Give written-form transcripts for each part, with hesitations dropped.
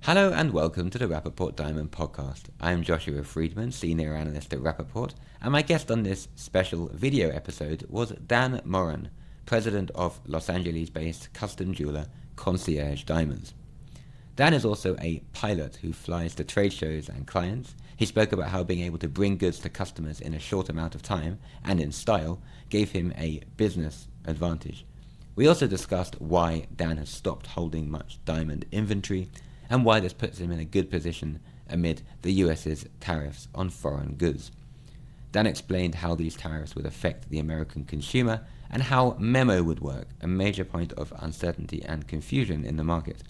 Hello and welcome to the Rapaport Diamond Podcast. I'm Joshua Friedman, Senior Analyst at Rapaport, and my guest on this special video episode was Dan Moran, President of Los Angeles-based custom jeweler Concierge Diamonds. Dan is also a pilot who flies to trade shows and clients. He spoke about how being able to bring goods to customers in a short amount of time and in style gave him a business advantage. We also discussed why Dan has stopped holding much diamond inventory and why this puts him in a good position amid the US's tariffs on foreign goods. Dan explained how these tariffs would affect the American consumer and how memo would work, a major point of uncertainty and confusion in the market.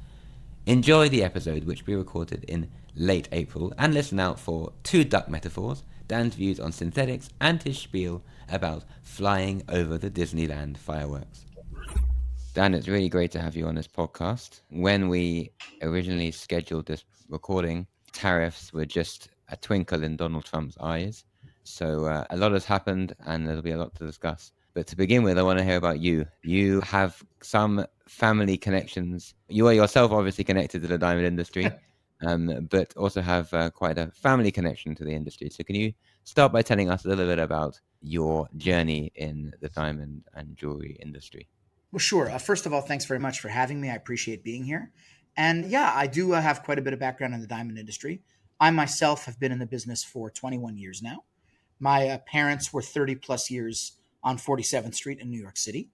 Enjoy the episode, which we recorded in late April, and listen out for two duck metaphors, Dan's views on synthetics, and his spiel about flying over the Disneyland fireworks. Dan, it's really great to have you on this podcast. When we originally scheduled this recording, tariffs were just a twinkle in Donald Trump's eyes. So a lot has happened and there'll be a lot to discuss. But to begin with, I want to hear about you. You have some family connections. You are yourself obviously connected to the diamond industry, but also have quite a family connection to the industry. So can you start by telling us a little bit about your journey in the diamond and jewelry industry? Well, sure. First of all, thanks very much for having me. I appreciate being here. And yeah, I do have quite a bit of background in the diamond industry. I myself have been in the business for 21 years now. My parents were 30 plus years on 47th Street in New York City.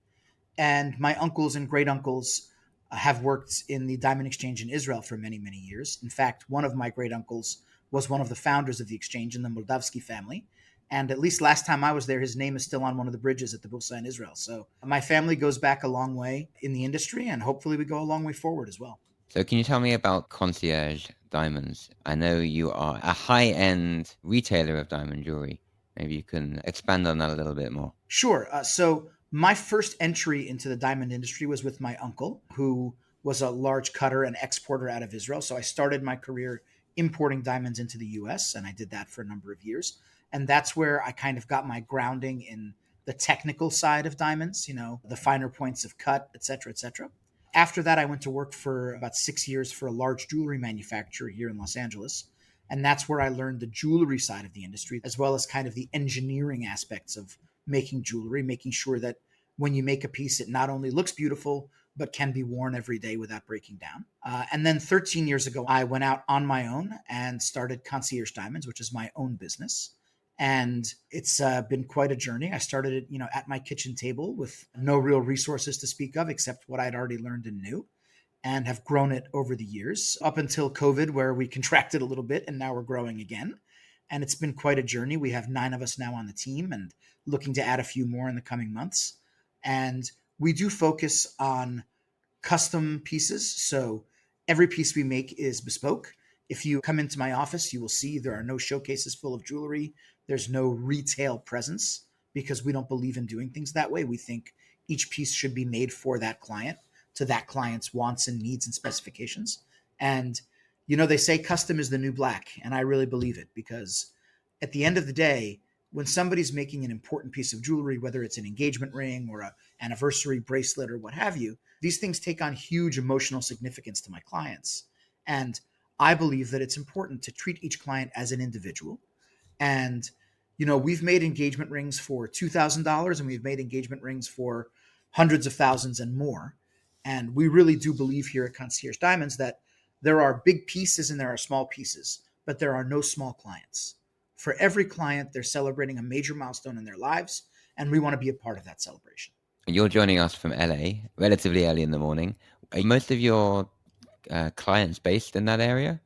And my uncles and great uncles have worked in the diamond exchange in Israel for many, many years. In fact, one of my great uncles was one of the founders of the exchange in the Moldavsky family. And at least last time I was there, his name is still on one of the bridges at the Bursa in Israel. So my family goes back a long way in the industry, and hopefully we go a long way forward as well. So can you tell me about Concierge Diamonds? I know you are a high-end retailer of diamond jewelry. Maybe you can expand on that a little bit more. Sure. So my first entry into the diamond industry was with my uncle, who was a large cutter and exporter out of Israel. So I started my career importing diamonds into the US, and I did that for a number of years. And that's where I kind of got my grounding in the technical side of diamonds, the finer points of cut, et cetera, et cetera. After that, I went to work for about 6 years for a large jewelry manufacturer here in Los Angeles. And that's where I learned the jewelry side of the industry, as well as kind of the engineering aspects of making jewelry, making sure that when you make a piece, it not only looks beautiful, but can be worn every day without breaking down. And then 13 years ago, I went out on my own and started Concierge Diamonds, which is my own business. And it's been quite a journey. I started it, at my kitchen table with no real resources to speak of, except what I'd already learned and knew, and have grown it over the years up until COVID, where we contracted a little bit and now we're growing again. And it's been quite a journey. We have 9 of us now on the team and looking to add a few more in the coming months. And we do focus on custom pieces. So every piece we make is bespoke. If you come into my office, you will see there are no showcases full of jewelry. There's no retail presence because we don't believe in doing things that way. We think each piece should be made for that client, to that client's wants and needs and specifications. And, they say custom is the new black. And I really believe it, because at the end of the day, when somebody's making an important piece of jewelry, whether it's an engagement ring or an anniversary bracelet or what have you, these things take on huge emotional significance to my clients. And I believe that it's important to treat each client as an individual. And, we've made engagement rings for $2,000 and we've made engagement rings for hundreds of thousands and more. And we really do believe here at Concierge Diamonds that there are big pieces and there are small pieces, but there are no small clients. For every client, they're celebrating a major milestone in their lives, and we want to be a part of that celebration. You're joining us from LA, relatively early in the morning. Are most of your clients based in that area?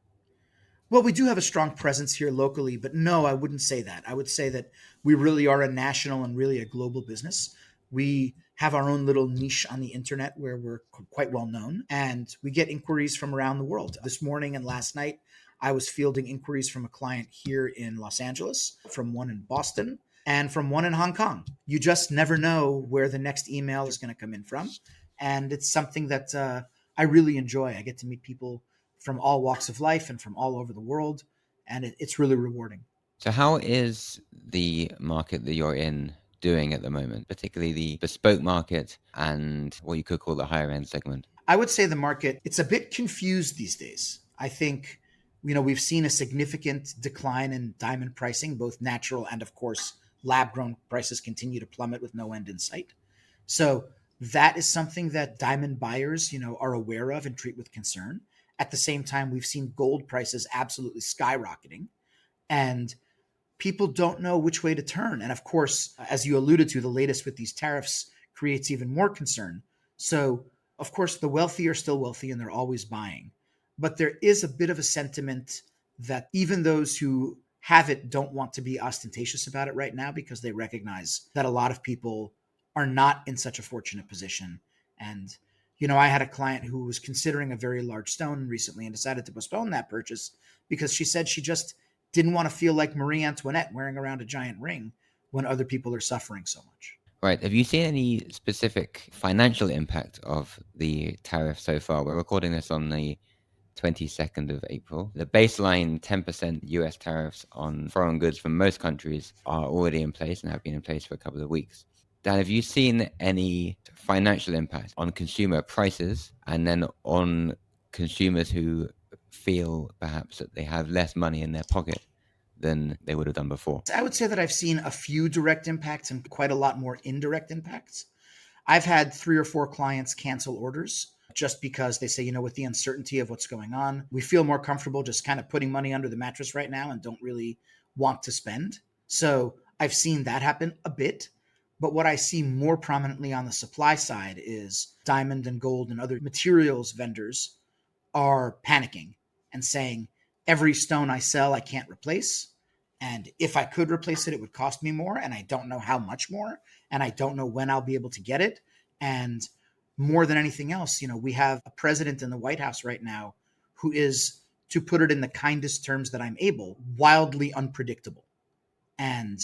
Well, we do have a strong presence here locally, but no, I wouldn't say that. I would say that we really are a national and really a global business. We have our own little niche on the internet where we're quite well known, and we get inquiries from around the world. This morning and last night, I was fielding inquiries from a client here in Los Angeles, from one in Boston, and from one in Hong Kong. You just never know where the next email is going to come in from. And it's something that I really enjoy. I get to meet people from all walks of life and from all over the world. And it's really rewarding. So how is the market that you're in doing at the moment, particularly the bespoke market and what you could call the higher end segment? I would say the market, it's a bit confused these days. I think, we've seen a significant decline in diamond pricing, both natural and, of course, lab grown prices continue to plummet with no end in sight. So that is something that diamond buyers, are aware of and treat with concern. At the same time, we've seen gold prices absolutely skyrocketing, and people don't know which way to turn. And of course, as you alluded to, the latest with these tariffs creates even more concern. So, of course, the wealthy are still wealthy and they're always buying. But there is a bit of a sentiment that even those who have it don't want to be ostentatious about it right now because they recognize that a lot of people are not in such a fortunate position. And, I had a client who was considering a very large stone recently and decided to postpone that purchase because she said she just didn't want to feel like Marie Antoinette wearing around a giant ring when other people are suffering so much. Right. Have you seen any specific financial impact of the tariff so far? We're recording this on the 22nd of April. The baseline 10% US tariffs on foreign goods from most countries are already in place and have been in place for a couple of weeks. Dan, have you seen any financial impact on consumer prices and then on consumers who feel perhaps that they have less money in their pocket than they would have done before? I would say that I've seen a few direct impacts and quite a lot more indirect impacts. I've had 3 or 4 clients cancel orders just because they say, with the uncertainty of what's going on, we feel more comfortable just kind of putting money under the mattress right now and don't really want to spend. So I've seen that happen a bit. But what I see more prominently on the supply side is diamond and gold and other materials vendors are panicking and saying, every stone I sell, I can't replace. And if I could replace it, it would cost me more. And I don't know how much more. And I don't know when I'll be able to get it. And more than anything else, we have a president in the White House right now who is, to put it in the kindest terms that I'm able, wildly unpredictable. And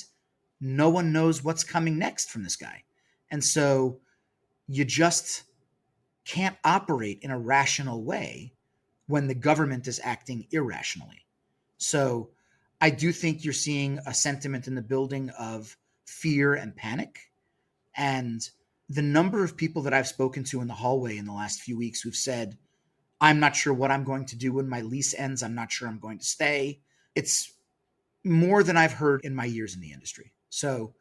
no one knows what's coming next from this guy. And so you just can't operate in a rational way when the government is acting irrationally. So I do think you're seeing a sentiment in the building of fear and panic. And the number of people that I've spoken to in the hallway in the last few weeks who've said, I'm not sure what I'm going to do when my lease ends. I'm not sure I'm going to stay. It's more than I've heard in my years in the industry. So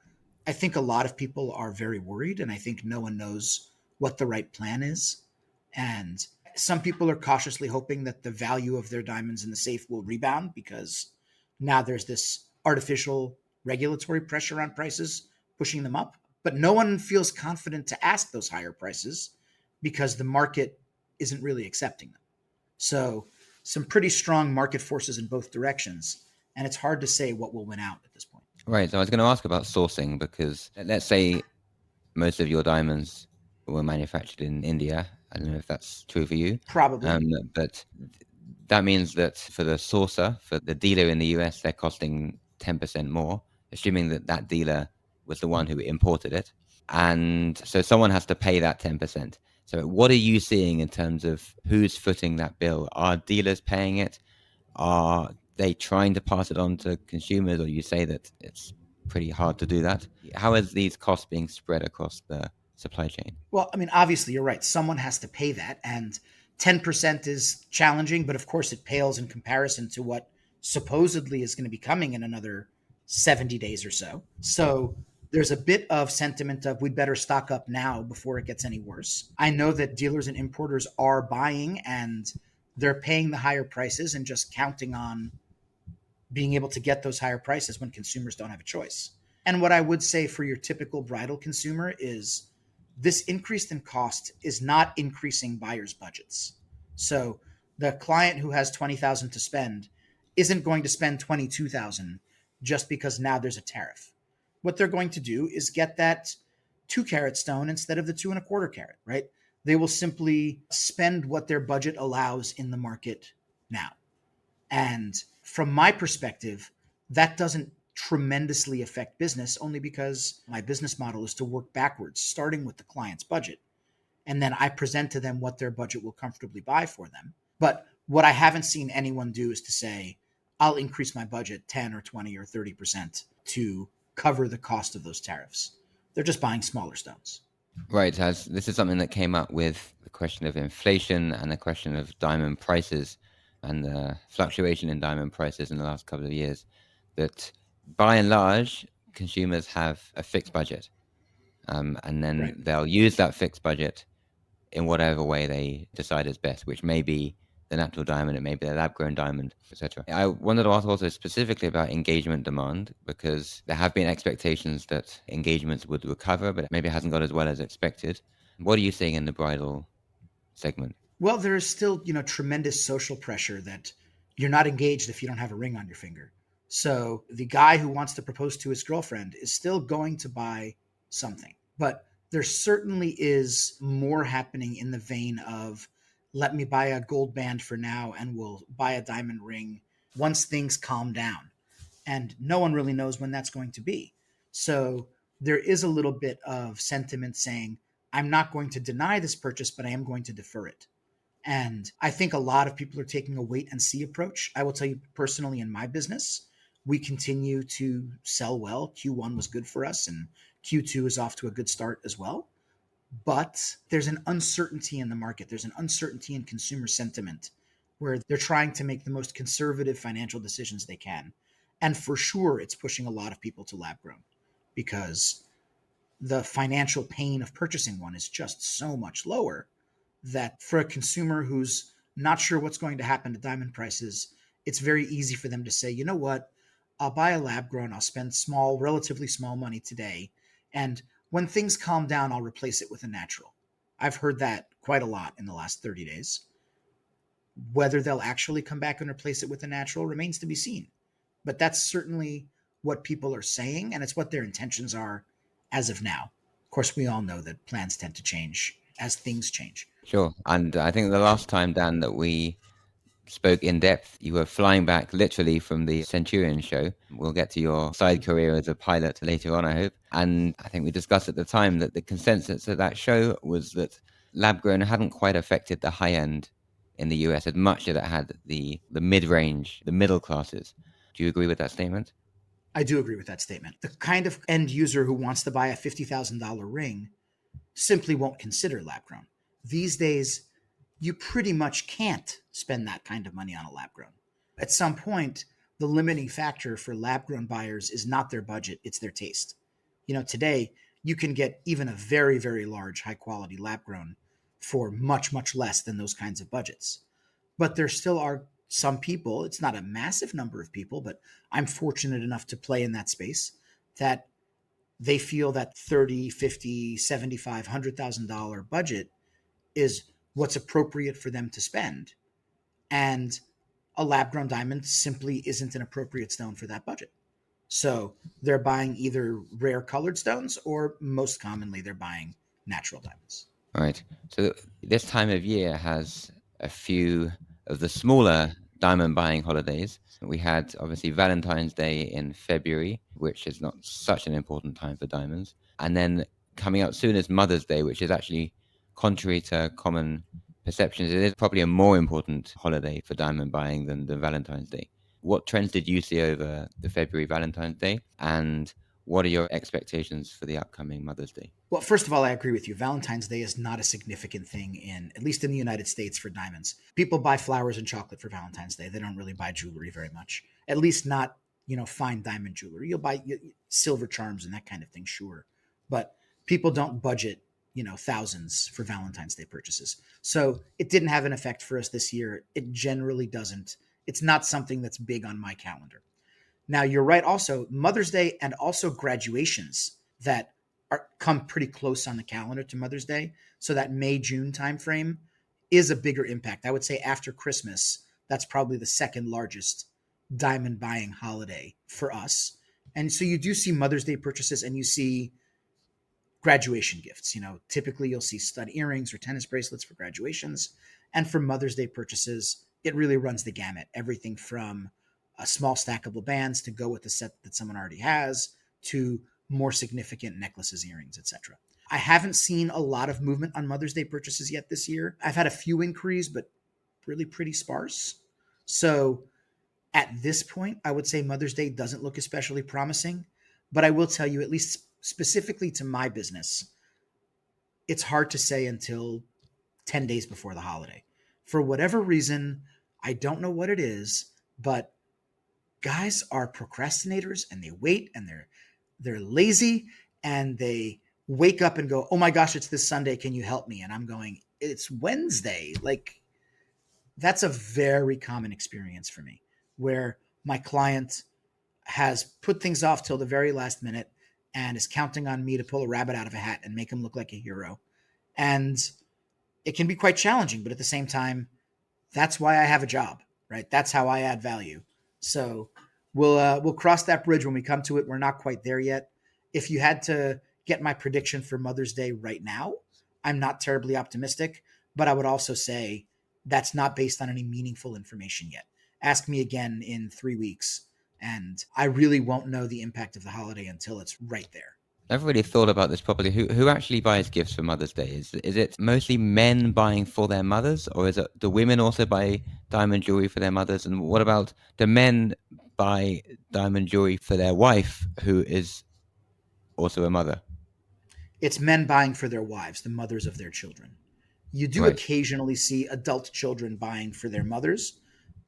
I think a lot of people are very worried, and I think no one knows what the right plan is. And some people are cautiously hoping that the value of their diamonds in the safe will rebound because now there's this artificial regulatory pressure on prices pushing them up. But no one feels confident to ask those higher prices because the market isn't really accepting them. So some pretty strong market forces in both directions. And it's hard to say what will win out at this point. Right. So I was going to ask about sourcing because let's say most of your diamonds were manufactured in India. I don't know if that's true for you. Probably. But that means that for the sourcer, for the dealer in the US, they're costing 10% more, assuming that that dealer was the one who imported it. And so someone has to pay that 10%. So what are you seeing in terms of who's footing that bill? Are dealers paying it? Are they trying to pass it on to consumers, or you say that it's pretty hard to do that? How are these costs being spread across the supply chain? Well, I mean, obviously, you're right. Someone has to pay that. And 10% is challenging, but of course, it pales in comparison to what supposedly is going to be coming in another 70 days or so. So there's a bit of sentiment of we'd better stock up now before it gets any worse. I know that dealers and importers are buying and they're paying the higher prices and just counting on being able to get those higher prices when consumers don't have a choice. And what I would say for your typical bridal consumer is this increase in cost is not increasing buyers' budgets. So the client who has 20,000 to spend isn't going to spend 22,000 just because now there's a tariff. What they're going to do is get that 2-carat stone instead of the 2.25 carat, right? They will simply spend what their budget allows in the market now. And from my perspective, that doesn't tremendously affect business only because my business model is to work backwards, starting with the client's budget. And then I present to them what their budget will comfortably buy for them. But what I haven't seen anyone do is to say, I'll increase my budget 10 or 20 or 30% to cover the cost of those tariffs. They're just buying smaller stones. Right. This is something that came up with the question of inflation and the question of diamond prices and the fluctuation in diamond prices in the last couple of years, that by and large, consumers have a fixed budget. And then Right. they'll use that fixed budget in whatever way they decide is best, which may be the natural diamond, it may be the lab-grown diamond, etc. I wanted to ask also specifically about engagement demand, because there have been expectations that engagements would recover, but maybe it hasn't gone as well as expected. What are you seeing in the bridal segment? Well, there is still, tremendous social pressure that you're not engaged if you don't have a ring on your finger. So the guy who wants to propose to his girlfriend is still going to buy something. But there certainly is more happening in the vein of, let me buy a gold band for now and we'll buy a diamond ring once things calm down. And no one really knows when that's going to be. So there is a little bit of sentiment saying, I'm not going to deny this purchase, but I am going to defer it. And I think a lot of people are taking a wait and see approach. I will tell you personally, in my business, we continue to sell well. Q1 was good for us, and Q2 is off to a good start as well. But there's an uncertainty in the market. There's an uncertainty in consumer sentiment where they're trying to make the most conservative financial decisions they can. And for sure, it's pushing a lot of people to lab grown because the financial pain of purchasing one is just so much lower that for a consumer who's not sure what's going to happen to diamond prices, it's very easy for them to say, you know what, I'll buy a lab grown, I'll spend relatively small money today. And when things calm down, I'll replace it with a natural. I've heard that quite a lot in the last 30 days. Whether they'll actually come back and replace it with a natural remains to be seen. But that's certainly what people are saying, and it's what their intentions are as of now. Of course, we all know that plans tend to change as things change. Sure. And I think the last time, Dan, that we spoke in depth, you were flying back literally from the Centurion show. We'll get to your side career as a pilot later on, I hope. And I think we discussed at the time that the consensus at that show was that lab grown hadn't quite affected the high end in the US as much as it had the mid-range, the middle classes. Do you agree with that statement? I do agree with that statement. The kind of end user who wants to buy a $50,000 ring simply won't consider lab grown. These days, you pretty much can't spend that kind of money on a lab grown. At some point, the limiting factor for lab grown buyers is not their budget, it's their taste. Today, you can get even a very, very large, high quality lab grown for much, much less than those kinds of budgets. But there still are some people, it's not a massive number of people, but I'm fortunate enough to play in that space that they feel that 30, 50, 75, $100,000 budget is what's appropriate for them to spend. And a lab grown diamond simply isn't an appropriate stone for that budget. So they're buying either rare colored stones or most commonly they're buying natural diamonds. All right. So this time of year has a few of the smaller diamond buying holidays. We had obviously Valentine's Day in February, which is not such an important time for diamonds. And then coming up soon is Mother's Day, which is actually, contrary to common perceptions, it is probably a more important holiday for diamond buying than Valentine's Day. What trends did you see over the February Valentine's Day? And what are your expectations for the upcoming Mother's Day? Well, first of all, I agree with you. Valentine's Day is not a significant thing at least in the United States, for diamonds. People buy flowers and chocolate for Valentine's Day. They don't really buy jewelry very much, at least not, fine diamond jewelry. You'll buy silver charms and that kind of thing, sure. But people don't budget, thousands for Valentine's Day purchases. So it didn't have an effect for us this year. It generally doesn't. It's not something that's big on my calendar. Now, you're right. Also, Mother's Day and also graduations that come pretty close on the calendar to Mother's Day. So that May, June timeframe is a bigger impact. I would say after Christmas, that's probably the second largest diamond buying holiday for us. And so you do see Mother's Day purchases and you see graduation gifts. Typically you'll see stud earrings or tennis bracelets for graduations. And for Mother's Day purchases, it really runs the gamut. Everything from small stackable bands to go with the set that someone already has to more significant necklaces, earrings, etc. I haven't seen a lot of movement on Mother's Day purchases yet this year. I've had a few inquiries, but really pretty sparse. So at this point, I would say Mother's Day doesn't look especially promising. But I will tell you, at least specifically to my business, it's hard to say until 10 days before the holiday. For whatever reason, I don't know what it is, but guys are procrastinators and they wait and they're lazy and they wake up and go, "Oh my gosh, it's this Sunday. Can you help me?" And I'm going, "It's Wednesday." Like, that's a very common experience for me where my client has put things off till the very last minute and is counting on me to pull a rabbit out of a hat and make him look like a hero. And it can be quite challenging, but at the same time, that's why I have a job, right? That's how I add value. So we'll cross that bridge when we come to it. We're not quite there yet. If you had to get my prediction for Mother's Day right now, I'm not terribly optimistic, but I would also say that's not based on any meaningful information yet. Ask me again in 3 weeks, and I really won't know the impact of the holiday until it's right there. I've really thought about this properly. Who actually buys gifts for Mother's Day? Is it mostly men buying for their mothers, or is it do women also buy diamond jewelry for their mothers? And what about the men buy diamond jewelry for their wife, who is also a mother? It's men buying for their wives, the mothers of their children. You do Right. occasionally see adult children buying for their mothers,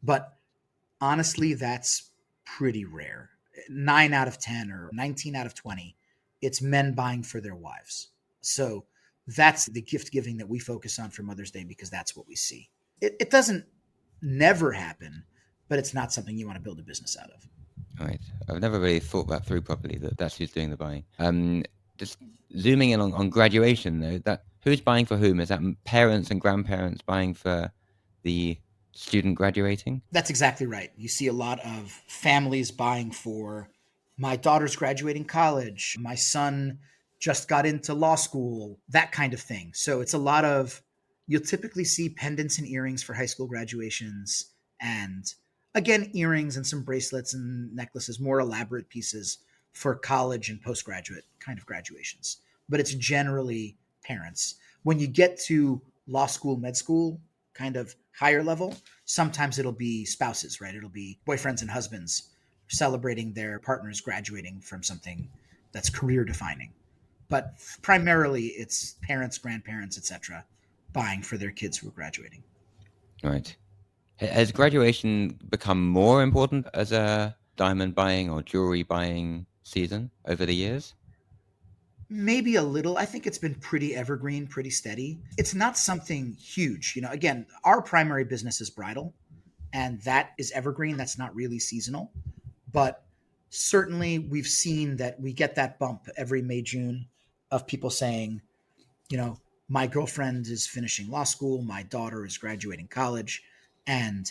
but honestly, that's pretty rare. 9 out of 10 or 19 out of 20, it's men buying for their wives. So that's the gift giving that we focus on for Mother's Day because that's what we see. It doesn't never happen, but it's not something you want to build a business out of. Right. I've never really thought that through properly, that that's who's doing the buying. Just zooming in on graduation, though, that who's buying for whom? Is that parents and grandparents buying for the student graduating? That's exactly right. You see a lot of families buying for my daughter's graduating college, my son just got into law school, that kind of thing. So it's a lot of, you'll typically see pendants and earrings for high school graduations, and again, earrings and some bracelets and necklaces, more elaborate pieces for college and postgraduate kind of graduations. But it's generally parents. When you get to law school, med school, kind of higher level, sometimes it'll be spouses, right? It'll be boyfriends and husbands celebrating their partners graduating from something that's career defining. But primarily it's parents, grandparents, etc., buying for their kids who are graduating. Right. Has graduation become more important as a diamond buying or jewelry buying season over the years? Maybe a little. I think it's been pretty evergreen, pretty steady. It's not something huge. Again, our primary business is bridal, and that is evergreen. That's not really seasonal. But certainly we've seen that we get that bump every May, June of people saying, you know, my girlfriend is finishing law school, my daughter is graduating college, and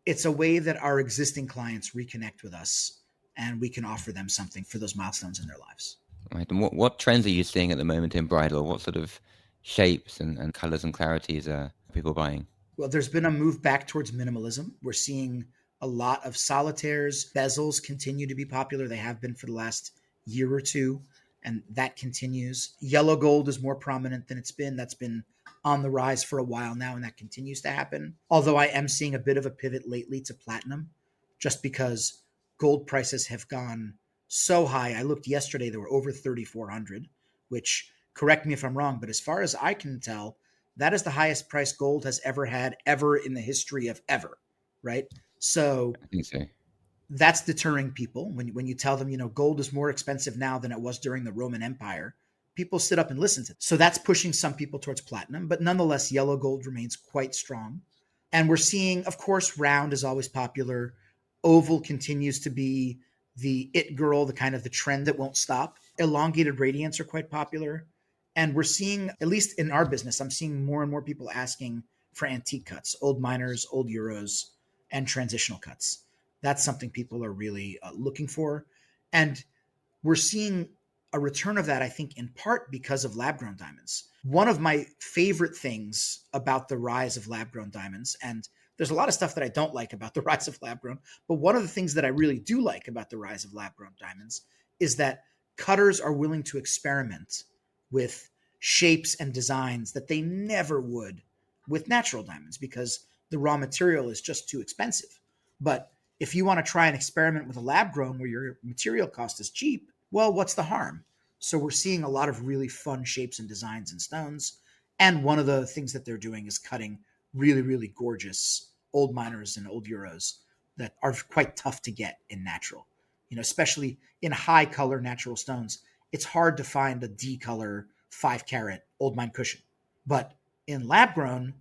it's a way that our existing clients reconnect with us and we can offer them something for those milestones in their lives. Right. And what trends are you seeing at the moment in bridal? What sort of shapes and colors and clarities are people buying? Well, there's been a move back towards minimalism. We're seeing a lot of solitaires. Bezels continue to be popular. They have been for the last year or two, and that continues. Yellow gold is more prominent than it's been. That's been on the rise for a while now, and that continues to happen. Although I am seeing a bit of a pivot lately to platinum, just because gold prices have gone so high. I looked yesterday, they were over 3,400, which, correct me if I'm wrong, but as far as I can tell, that is the highest price gold has ever had ever in the history of ever, right? So I think so. that's deterring people when you tell them, gold is more expensive now than it was during the Roman Empire. People sit up and listen to it. So that's pushing some people towards platinum, but nonetheless, yellow gold remains quite strong. And we're seeing, of course, round is always popular. Oval continues to be the it girl, the kind of the trend that won't stop. Elongated radiants are quite popular. And we're seeing, at least in our business, I'm seeing more and more people asking for antique cuts, old minors, old euros, and transitional cuts. That's something people are really looking for. And we're seeing a return of that, I think, in part because of lab grown diamonds. One of my favorite things about the rise of lab grown diamonds, and there's a lot of stuff that I don't like about the rise of lab grown, but one of the things that I really do like about the rise of lab grown diamonds is that cutters are willing to experiment with shapes and designs that they never would with natural diamonds because the raw material is just too expensive. But if you want to try and experiment with a lab grown where your material cost is cheap, well, what's the harm? So we're seeing a lot of really fun shapes and designs in stones. And one of the things that they're doing is cutting really, really gorgeous old miners and old euros that are quite tough to get in natural. Especially in high color natural stones, it's hard to find a D color 5 carat old mine cushion. But in lab grown,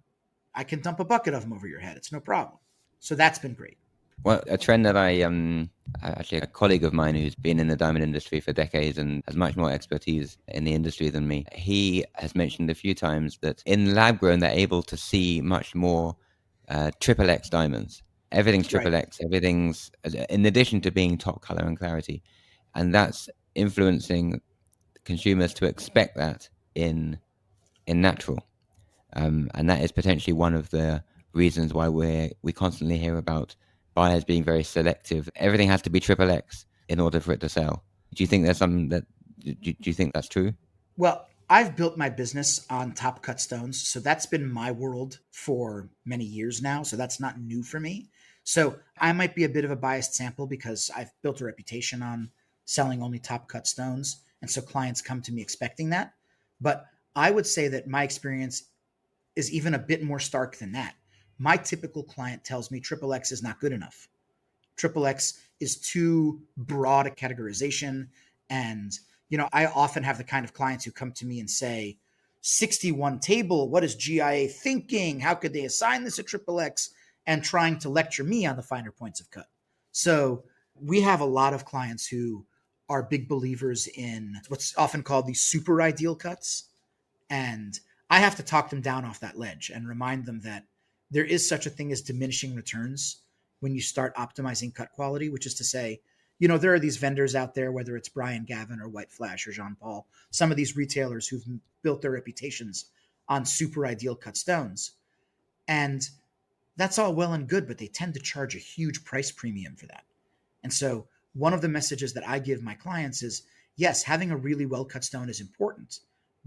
I can dump a bucket of them over your head. It's no problem. So that's been great. Well, a trend that actually a colleague of mine who's been in the diamond industry for decades and has much more expertise in the industry than me, he has mentioned a few times that in lab grown, they're able to see much more triple X diamonds. Everything's triple X, everything's in addition to being top color and clarity. And that's influencing consumers to expect that in natural. And that is potentially one of the reasons why we constantly hear about buyers being very selective. Everything has to be triple X in order for it to sell. Do you think there's something that? Do you think that's true? Well, I've built my business on top cut stones, so that's been my world for many years now. So that's not new for me. So I might be a bit of a biased sample because I've built a reputation on selling only top cut stones, and so clients come to me expecting that. But I would say that my experience is even a bit more stark than that. My typical client tells me triple X is not good enough. Triple X is too broad a categorization. And, I often have the kind of clients who come to me and say, 61 table, what is GIA thinking? How could they assign this a triple X? And trying to lecture me on the finer points of cut. So we have a lot of clients who are big believers in what's often called these super ideal cuts. And I have to talk them down off that ledge and remind them that there is such a thing as diminishing returns when you start optimizing cut quality, which is to say, there are these vendors out there, whether it's Brian Gavin or White Flash or Jean Paul, some of these retailers who've built their reputations on super ideal cut stones. And that's all well and good, but they tend to charge a huge price premium for that. And so one of the messages that I give my clients is, yes, having a really well cut stone is important,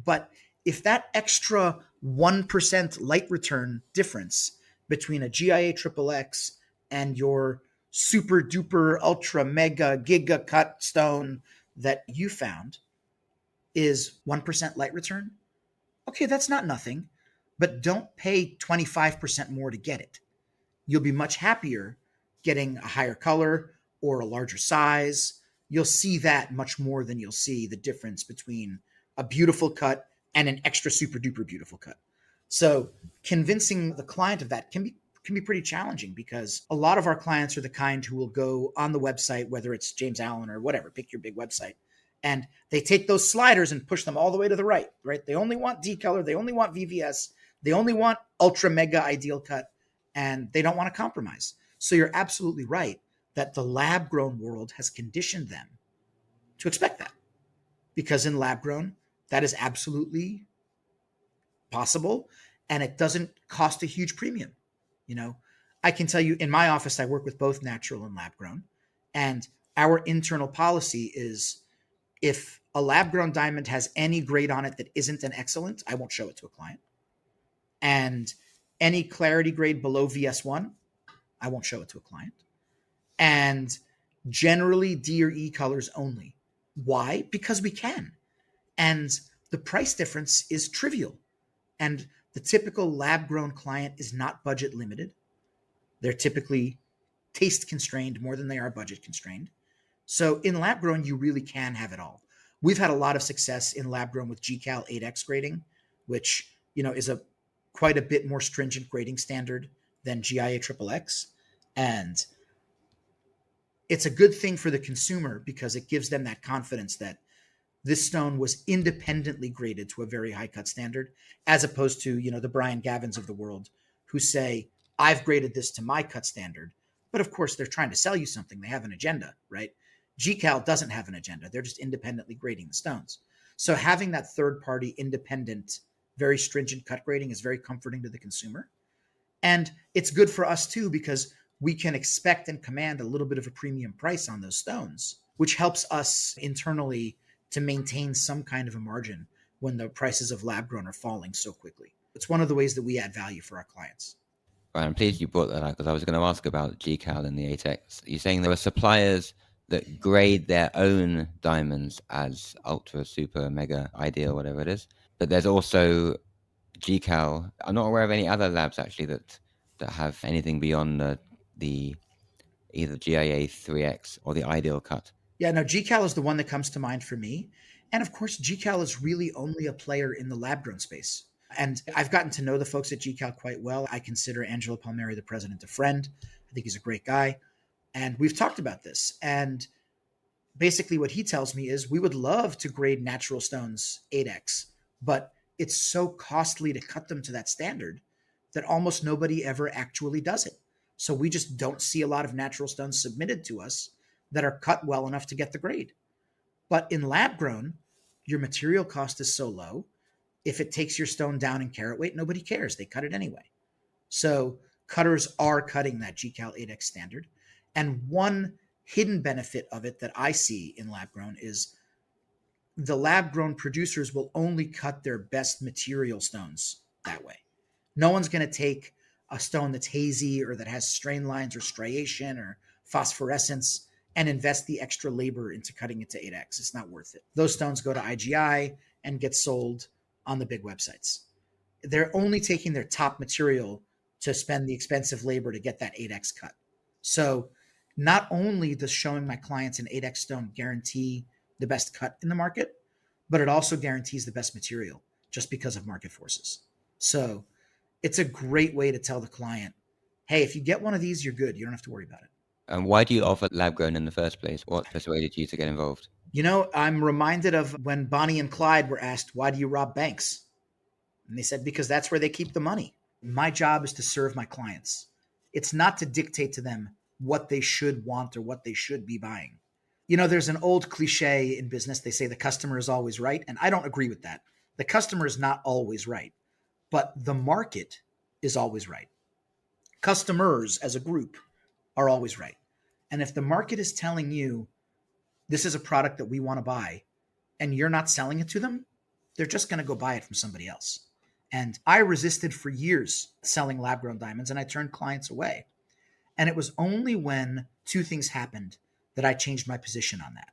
but if that extra 1% light return difference between a GIA triple X and your super duper ultra mega giga cut stone that you found is 1% light return, okay, that's not nothing, but don't pay 25% more to get it. You'll be much happier getting a higher color or a larger size. You'll see that much more than you'll see the difference between a beautiful cut and an extra super duper beautiful cut. So convincing the client of that can be pretty challenging because a lot of our clients are the kind who will go on the website, whether it's James Allen or whatever, pick your big website, and they take those sliders and push them all the way to the right? They only want D color, they only want VVS, they only want ultra mega ideal cut, and they don't want to compromise. So you're absolutely right that the lab grown world has conditioned them to expect that, because in lab grown, that is absolutely possible, and it doesn't cost a huge premium. I can tell you in my office, I work with both natural and lab grown, and our internal policy is if a lab grown diamond has any grade on it that isn't an excellent, I won't show it to a client. And any clarity grade below VS1, I won't show it to a client. And generally D or E colors only. Why? Because we can. And the price difference is trivial. And the typical lab grown client is not budget limited. They're typically taste constrained more than they are budget constrained. So in lab grown, you really can have it all. We've had a lot of success in lab grown with GCAL 8X grading, which, is quite a bit more stringent grading standard than GIA XXX. And it's a good thing for the consumer because it gives them that confidence that this stone was independently graded to a very high cut standard, as opposed to, the Brian Gavins of the world who say, I've graded this to my cut standard. But of course, they're trying to sell you something. They have an agenda, right? GCAL doesn't have an agenda. They're just independently grading the stones. So having that third party independent, very stringent cut grading is very comforting to the consumer. And it's good for us too, because we can expect and command a little bit of a premium price on those stones, which helps us internally to maintain some kind of a margin when the prices of lab grown are falling so quickly. It's one of the ways that we add value for our clients. Right, I'm pleased you brought that up because I was going to ask about GCAL and the 8X. You're saying there are suppliers that grade their own diamonds as ultra, super, mega, ideal, whatever it is. But there's also GCAL. I'm not aware of any other labs actually that that have anything beyond the either GIA 3X or the ideal cut? Yeah, no, GCAL is the one that comes to mind for me. And of course, GCAL is really only a player in the lab grown space. And I've gotten to know the folks at GCAL quite well. I consider Angelo Palmieri, the president, a friend. I think he's a great guy. And we've talked about this. And basically, what he tells me is we would love to grade natural stones 8X, but it's so costly to cut them to that standard that almost nobody ever actually does it. So we just don't see a lot of natural stones submitted to us that are cut well enough to get the grade. But in lab grown, your material cost is so low. If it takes your stone down in carat weight, nobody cares. They cut it anyway. So cutters are cutting that GCAL 8X standard. And one hidden benefit of it that I see in lab grown is the lab grown producers will only cut their best material stones that way. No one's going to take a stone that's hazy or that has strain lines or striation or phosphorescence and invest the extra labor into cutting it to 8X. It's not worth it. Those stones go to IGI and get sold on the big websites. They're only taking their top material to spend the expensive labor to get that 8X cut. So not only does showing my clients an 8X stone guarantee the best cut in the market, but it also guarantees the best material just because of market forces. So it's a great way to tell the client, hey, if you get one of these, you're good. You don't have to worry about it. And why do you offer lab grown in the first place? What persuaded you to get involved? You know, I'm reminded of when Bonnie and Clyde were asked, why do you rob banks? And they said, because that's where they keep the money. My job is to serve my clients. It's not to dictate to them what they should want or what they should be buying. You know, there's an old cliche in business. They say the customer is always right. And I don't agree with that. The customer is not always right, but the market is always right. Customers as a group are always right. And if the market is telling you this is a product that we want to buy and you're not selling it to them, they're just going to go buy it from somebody else. And I resisted for years selling lab grown diamonds and I turned clients away. And it was only when two things happened that I changed my position on that.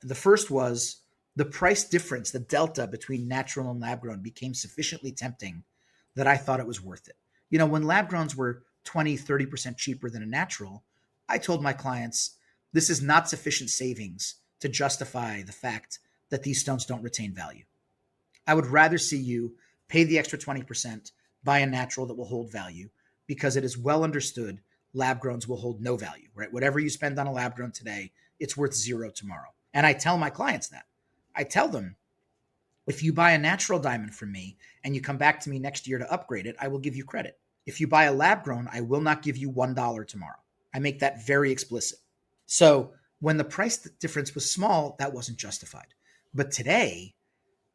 The first was the price difference, the delta between natural and lab grown became sufficiently tempting that I thought it was worth it. You know, when lab growns were 20, 30% cheaper than a natural, I told my clients, this is not sufficient savings to justify the fact that these stones don't retain value. I would rather see you pay the extra 20%, buy a natural that will hold value, because it is well understood lab growns will hold no value, right? Whatever you spend on a lab grown today, it's worth zero tomorrow. And I tell my clients that. I tell them, if you buy a natural diamond from me and you come back to me next year to upgrade it, I will give you credit. If you buy a lab grown, I will not give you $1 tomorrow. I make that very explicit. So when the price difference was small, that wasn't justified. But today,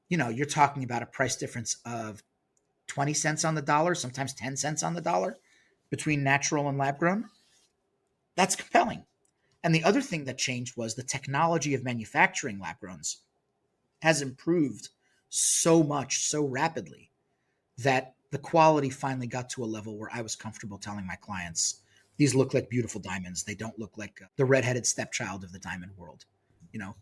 you know, you're talking about a price difference of 20 cents on the dollar, sometimes 10 cents on the dollar between natural and lab grown. That's compelling. And the other thing that changed was the technology of manufacturing lab growns has improved so much, so rapidly, that the quality finally got to a level where I was comfortable telling my clients, these look like beautiful diamonds. They don't look like the redheaded stepchild of the diamond world. You know,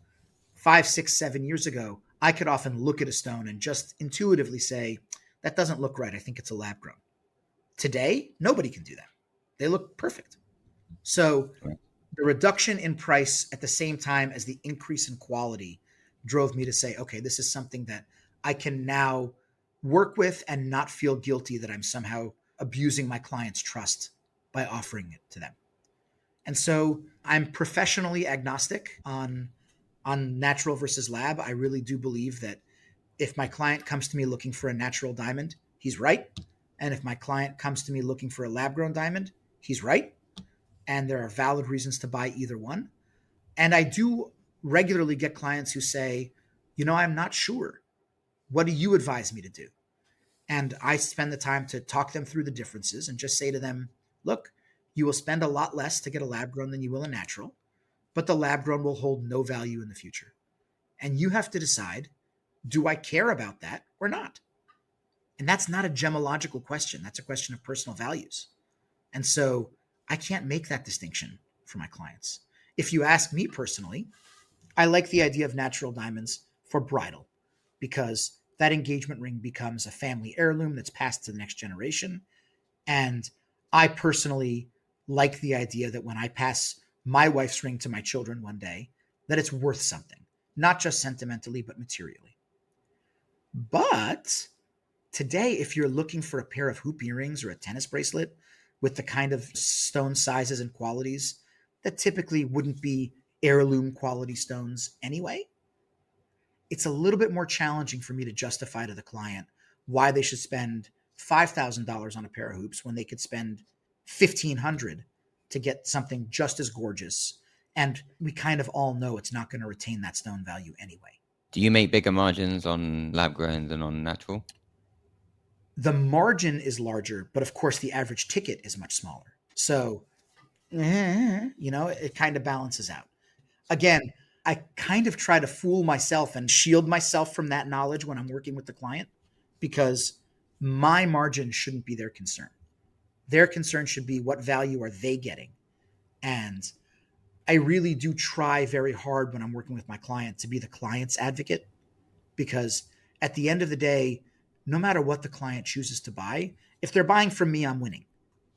5, 6, 7 years ago, I could often look at a stone and just intuitively say, that doesn't look right. I think it's a lab grown. Today, nobody can do that. They look perfect. So the reduction in price at the same time as the increase in quality drove me to say, okay, this is something that I can now work with and not feel guilty that I'm somehow abusing my client's trust by offering it to them. And so I'm professionally agnostic on natural versus lab. I really do believe that if my client comes to me looking for a natural diamond, he's right. And if my client comes to me looking for a lab grown diamond, he's right. And there are valid reasons to buy either one. And I do regularly get clients who say, you know, I'm not sure. What do you advise me to do? And I spend the time to talk them through the differences and just say to them, look, you will spend a lot less to get a lab grown than you will a natural, but the lab grown will hold no value in the future. And you have to decide, do I care about that or not? And that's not a gemological question. That's a question of personal values. And so I can't make that distinction for my clients. If you ask me personally, I like the idea of natural diamonds for bridal because that engagement ring becomes a family heirloom that's passed to the next generation. And I personally like the idea that when I pass my wife's ring to my children one day, that it's worth something, not just sentimentally, but materially. But today, if you're looking for a pair of hoop earrings or a tennis bracelet with the kind of stone sizes and qualities that typically wouldn't be heirloom quality stones anyway, it's a little bit more challenging for me to justify to the client why they should spend $5,000 on a pair of hoops when they could spend $1,500 to get something just as gorgeous. And we kind of all know it's not going to retain that stone value anyway. Do you make bigger margins on lab grown than on natural? The margin is larger, but of course the average ticket is much smaller. So, it kind of balances out. Again, I kind of try to fool myself and shield myself from that knowledge when I'm working with the client, because my margin shouldn't be their concern. Their concern should be what value are they getting. And I really do try very hard when I'm working with my client to be the client's advocate, because at the end of the day, no matter what the client chooses to buy, if they're buying from me, I'm winning.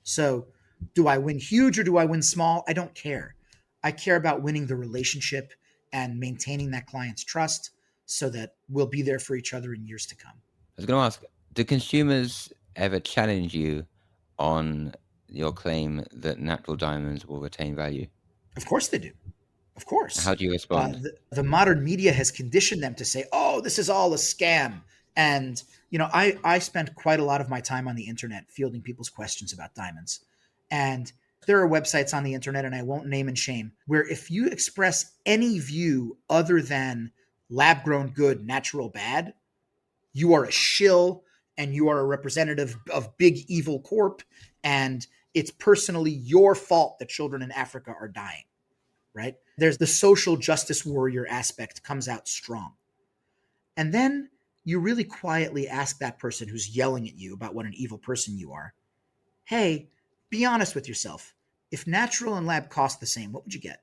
So do I win huge or do I win small? I don't care. I care about winning the relationship and maintaining that client's trust so that we'll be there for each other in years to come. I was going to ask, do consumers ever challenge you on your claim that natural diamonds will retain value? Of course they do. Of course. How do you respond? The modern media has conditioned them to say, oh, this is all a scam. And, I spent quite a lot of my time on the internet fielding people's questions about diamonds. And there are websites on the internet, and I won't name and shame, where if you express any view other than lab grown good, natural bad, you are a shill and you are a representative of big evil corp. And it's personally your fault that children in Africa are dying, right? There's the social justice warrior aspect comes out strong. And then you really quietly ask that person who's yelling at you about what an evil person you are, hey, be honest with yourself. If natural and lab cost the same, what would you get?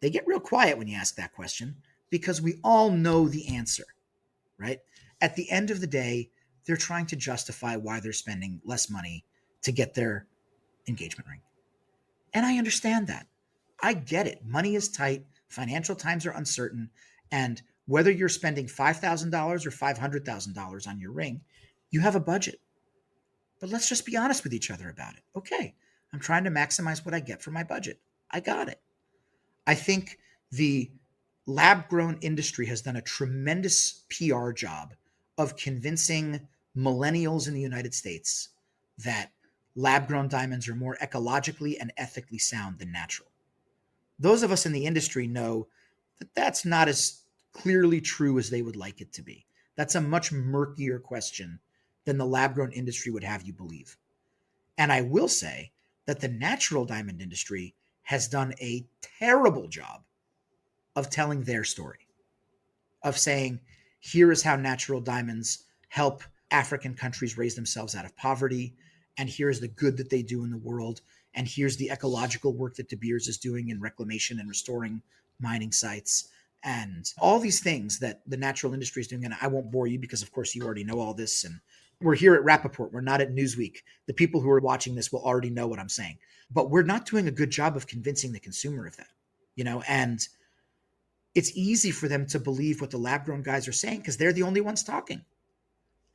They get real quiet when you ask that question because we all know the answer, right? At the end of the day, they're trying to justify why they're spending less money to get their engagement ring. And I understand that. I get it. Money is tight. Financial times are uncertain. And whether you're spending $5,000 or $500,000 on your ring, you have a budget. But let's just be honest with each other about it. Okay, I'm trying to maximize what I get for my budget. I got it. I think the lab-grown industry has done a tremendous PR job of convincing millennials in the United States that lab-grown diamonds are more ecologically and ethically sound than natural. Those of us in the industry know that that's not as clearly true as they would like it to be. That's a much murkier question than the lab-grown industry would have you believe. And I will say that the natural diamond industry has done a terrible job of telling their story, of saying, here is how natural diamonds help African countries raise themselves out of poverty, and here's the good that they do in the world, and here's the ecological work that De Beers is doing in reclamation and restoring mining sites, and all these things that the natural industry is doing. And I won't bore you because, of course, you already know all this. And we're here at Rapaport. We're not at Newsweek. The people who are watching this will already know what I'm saying. But we're not doing a good job of convincing the consumer of that, and it's easy for them to believe what the lab-grown guys are saying because they're the only ones talking.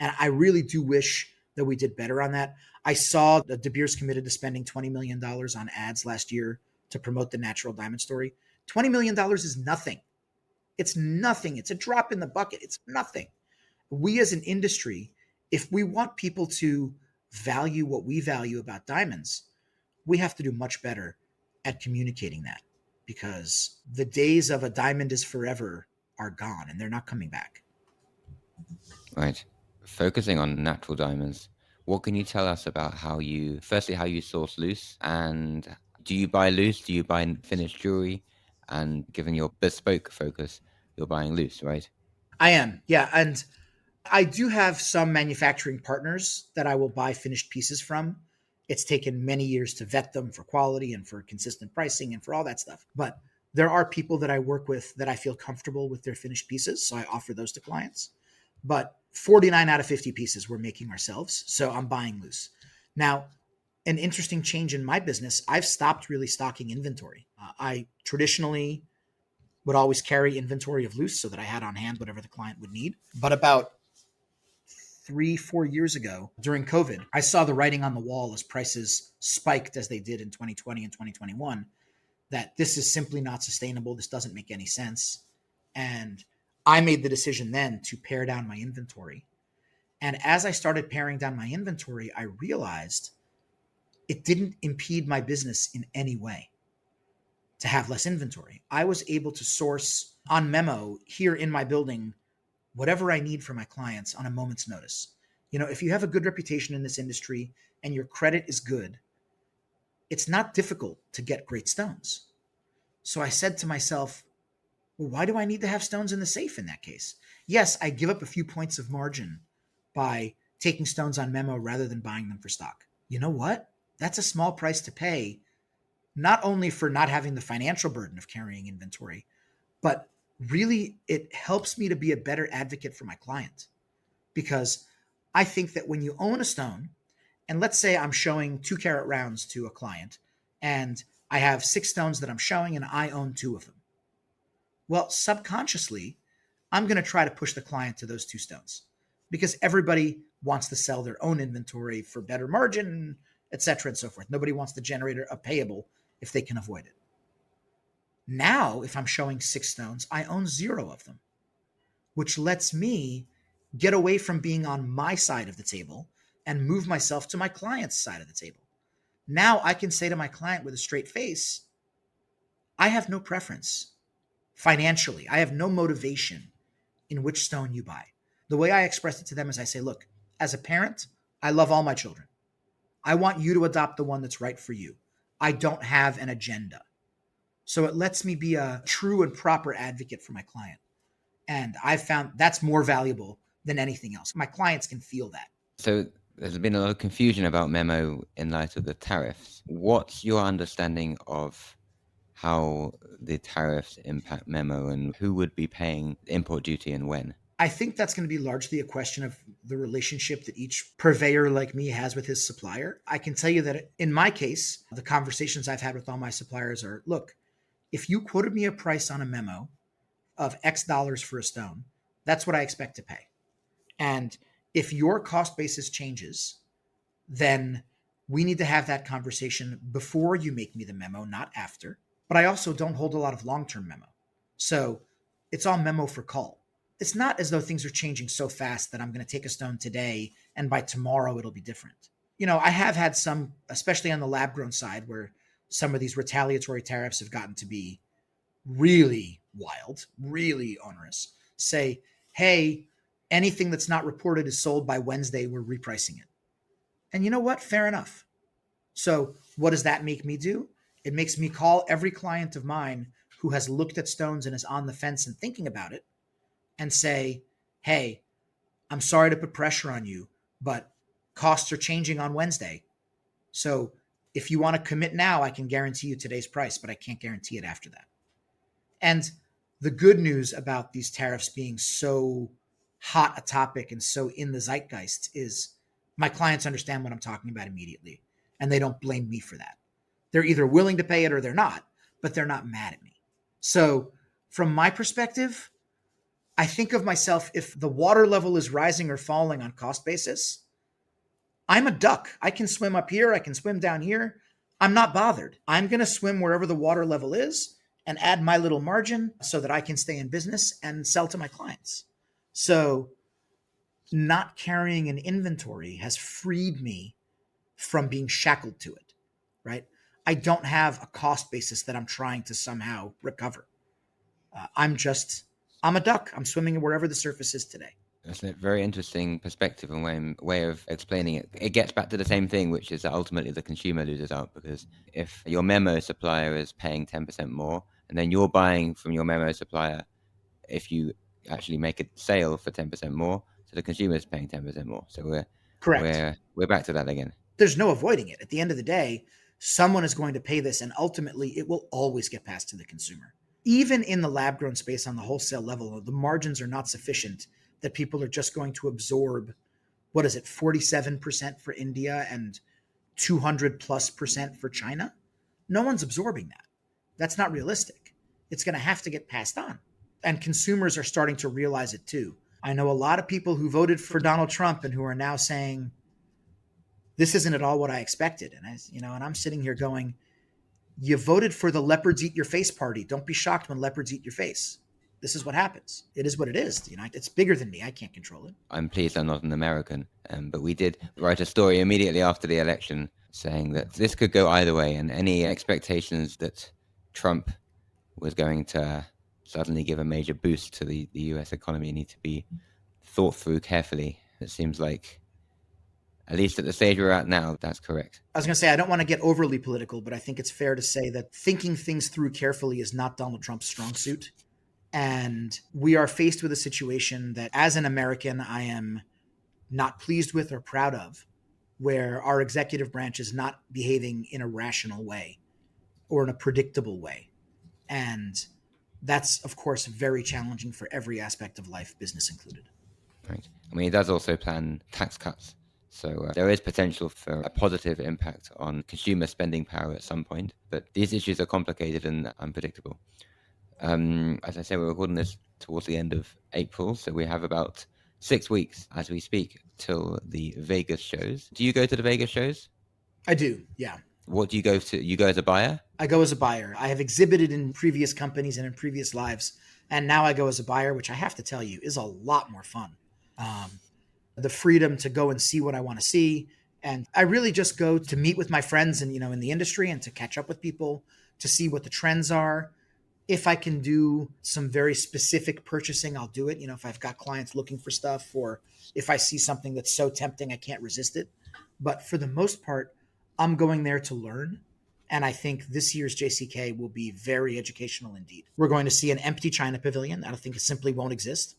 And I really do wish that we did better on that. I saw that De Beers committed to spending $20 million on ads last year to promote the natural diamond story. $20 million is nothing. It's nothing. It's a drop in the bucket. It's nothing. We as an industry, if we want people to value what we value about diamonds, we have to do much better at communicating that, because the days of a diamond is forever are gone and they're not coming back. Right. Focusing on natural diamonds, what can you tell us about how you source loose, and do you buy loose? Do you buy finished jewelry? And given your bespoke focus, you're buying loose, right? I am. Yeah. And I do have some manufacturing partners that I will buy finished pieces from. It's taken many years to vet them for quality and for consistent pricing and for all that stuff. But there are people that I work with that I feel comfortable with their finished pieces. So I offer those to clients. But 49 out of 50 pieces we're making ourselves. So I'm buying loose. Now, an interesting change in my business. I've stopped really stocking inventory. I traditionally would always carry inventory of loose so that I had on hand whatever the client would need. But about 3-4 years ago during COVID, I saw the writing on the wall as prices spiked as they did in 2020 and 2021, that this is simply not sustainable. This doesn't make any sense. And I made the decision then to pare down my inventory. And as I started paring down my inventory, I realized it didn't impede my business in any way to have less inventory. I was able to source on memo here in my building whatever I need for my clients on a moment's notice. If you have a good reputation in this industry and your credit is good, it's not difficult to get great stones. So I said to myself, well, why do I need to have stones in the safe in that case? Yes, I give up a few points of margin by taking stones on memo rather than buying them for stock. You know what? That's a small price to pay, not only for not having the financial burden of carrying inventory, but really it helps me to be a better advocate for my client. Because I think that when you own a stone, and let's say I'm showing 2-carat rounds to a client, and I have 6 stones that I'm showing and I own 2 of them. Well, subconsciously, I'm going to try to push the client to those 2 stones because everybody wants to sell their own inventory for better margin, et cetera, and so forth. Nobody wants to generate a payable if they can avoid it. Now, if I'm showing 6 stones, I own 0 of them, which lets me get away from being on my side of the table and move myself to my client's side of the table. Now I can say to my client with a straight face, I have no preference financially. I have no motivation in which stone you buy. The way I express it to them is I say, look, as a parent, I love all my children. I want you to adopt the one that's right for you. I don't have an agenda. So it lets me be a true and proper advocate for my client. And I've found that's more valuable than anything else. My clients can feel that. So there's been a lot of confusion about memo in light of the tariffs. What's your understanding of how the tariffs impact memo and who would be paying import duty and when? I think that's going to be largely a question of the relationship that each purveyor like me has with his supplier. I can tell you that in my case, the conversations I've had with all my suppliers are, look, if you quoted me a price on a memo of X dollars for a stone, that's what I expect to pay. And if your cost basis changes, then we need to have that conversation before you make me the memo, not after. But I also don't hold a lot of long-term memo. So it's all memo for call. It's not as though things are changing so fast that I'm going to take a stone today and by tomorrow it'll be different. I have had some, especially on the lab-grown side, where some of these retaliatory tariffs have gotten to be really wild, really onerous. Say, hey, anything that's not reported is sold by Wednesday, we're repricing it. And you know what? Fair enough. So what does that make me do? It makes me call every client of mine who has looked at stones and is on the fence and thinking about it and say, hey, I'm sorry to put pressure on you, but costs are changing on Wednesday. So if you want to commit now, I can guarantee you today's price, but I can't guarantee it after that. And the good news about these tariffs being so hot a topic and so in the zeitgeist is my clients understand what I'm talking about immediately, and they don't blame me for that. They're either willing to pay it or they're not, but they're not mad at me. So from my perspective, I think of myself, if the water level is rising or falling on cost basis, I'm a duck. I can swim up here. I can swim down here. I'm not bothered. I'm going to swim wherever the water level is and add my little margin so that I can stay in business and sell to my clients. So not carrying an inventory has freed me from being shackled to it, right? I don't have a cost basis that I'm trying to somehow recover. I'm a duck. I'm swimming wherever the surface is today. That's a very interesting perspective and way of explaining it. It gets back to the same thing, which is that ultimately the consumer loses out, because if your memo supplier is paying 10% more and then you're buying from your memo supplier, if you actually make a sale for 10% more, so the consumer is paying 10% more. So we're back to that again. There's no avoiding it. At the end of the day, someone is going to pay this, and ultimately it will always get passed to the consumer. Even in the lab-grown space on the wholesale level, the margins are not sufficient that people are just going to absorb, 47% for India and 200+% for China. No one's absorbing that. That's not realistic. It's going to have to get passed on. And consumers are starting to realize it too. I know a lot of people who voted for Donald Trump and who are now saying, this isn't at all what I expected. And I'm sitting here going, you voted for the leopards eat your face party. Don't be shocked when leopards eat your face. This is what happens. It is what it is. It's bigger than me. I can't control it. I'm pleased I'm not an American, but we did write a story immediately after the election saying that this could go either way, and any expectations that Trump was going to suddenly give a major boost to the US economy need to be thought through carefully. It seems like, at least at the stage we're at now, that's correct. I was going to say, I don't want to get overly political, but I think it's fair to say that thinking things through carefully is not Donald Trump's strong suit. And we are faced with a situation that, as an American, I am not pleased with or proud of, where our executive branch is not behaving in a rational way or in a predictable way. And that's, of course, very challenging for every aspect of life, business included. Right. I mean, he does also plan tax cuts. So there is potential for a positive impact on consumer spending power at some point. But these issues are complicated and unpredictable. As I said, we're recording this towards the end of April, so we have about 6 weeks as we speak till the Vegas shows. Do you go to the Vegas shows? I do, yeah. What do you go to? You go as a buyer? I go as a buyer. I have exhibited in previous companies and in previous lives, and now I go as a buyer, which I have to tell you is a lot more fun. The freedom to go and see what I want to see. And I really just go to meet with my friends and, in the industry and to catch up with people, to see what the trends are. If I can do some very specific purchasing, I'll do it. If I've got clients looking for stuff, or if I see something that's so tempting, I can't resist it. But for the most part, I'm going there to learn. And I think this year's JCK will be very educational indeed. We're going to see an empty China pavilion. I don't think it simply won't exist.